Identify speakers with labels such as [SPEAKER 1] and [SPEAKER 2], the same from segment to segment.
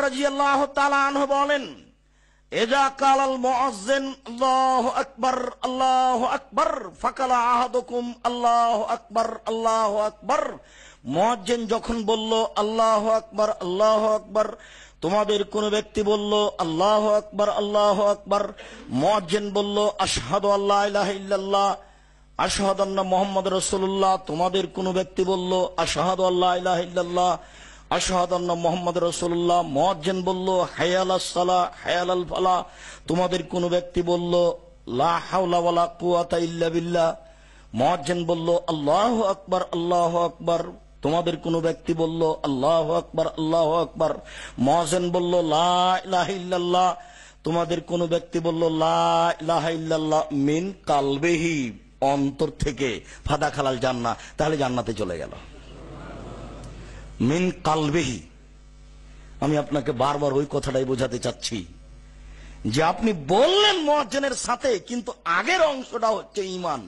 [SPEAKER 1] রাদিয়াল্লাহু তাআলা আনহু বলেন, ইযা কালাল মুআজ্জিন আল্লাহু আকবার ফাকালা আহাদুকুম আল্লাহু আকবার, মুয়াজ্জিন যখন বলল আল্লাহু আকবার, তোমাদের কোন ব্যক্তি বলল আল্লাহু আকবার, মুয়াজ্জিন বলল আশহাদু আল্লা ইলাহা ইল্লাল্লাহ, আশহাদু আন্না মুহাম্মাদুর রাসূলুল্লাহ, তোমাদের কোন ব্যক্তি বলল আশহাদু আল্লা ইলাহা ইল্লাল্লাহ, আশহাদু আন্না মুহাম্মাদুর রাসূলুল্লাহ, মুয়াজ্জিন বলল হাইয়া আলাস সালাহ, হাইয়া আলাল ফালাহ, তোমাদের কোন ব্যক্তি বলল লা হাওলা ওয়ালা কুওয়াতা ইল্লা বিল্লাহ, মুয়াজ্জিন বলল আল্লাহু আকবার, তোমাদের কোন ব্যক্তি বলল আল্লাহু আকবার, মুয়াজ্জিন বলল লা ইলাহা ইল্লাল্লাহ, তোমাদের কোন ব্যক্তি বলল লা ইলাহা ইল্লাল্লাহ মিন কালবিহি, অন্তর থেকে, ফাদা খালাল জান্নাহ, তাহলে জান্নাতে চলে গেল। মিন কালবিহি, আমি আপনাকে বারবার ওই কথাটাই বোঝাতে চাচ্ছি যে আপনি বললেন মুয়াজ্জিনের সাথে, কিন্তু আগের অংশটা হচ্ছে ঈমান।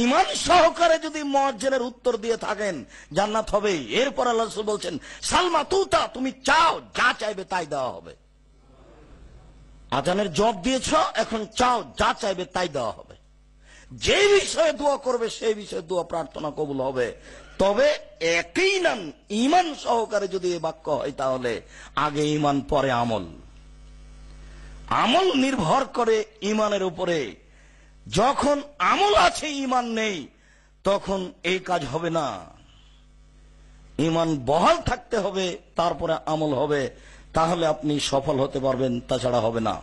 [SPEAKER 1] ঈমান সহকারে যদি মুয়াজ্জিনের উত্তর দিয়ে থাকেন জান্নাত হবে। এরপর আল্লাহ রাসূল বলছেন সালমা তুতা, তুমি চাও, যা চাইবে তাই দেওয়া হবে। আজানের জবাব দিয়েছ, এখন চাও, যা চাইবে তাই দেওয়া হবে। যে বিষয়ে দোয়া করবে সেই বিষয়ে দোয়া প্রার্থনা কবুল হবে। তবে একই নাম ঈমান সহকারে যদি এই বাক্য হয়, তাহলে আগে ঈমান পরে আমল। আমল নির্ভর করে ঈমানের উপরে। যখন আমল আছে ঈমান নেই, তখন এই কাজ হবে না। ঈমান বহাল থাকতে হবে, তারপরে আমল হবে, তাহলে আপনি সফল হতে পারবেন, তাছাড়া হবে না।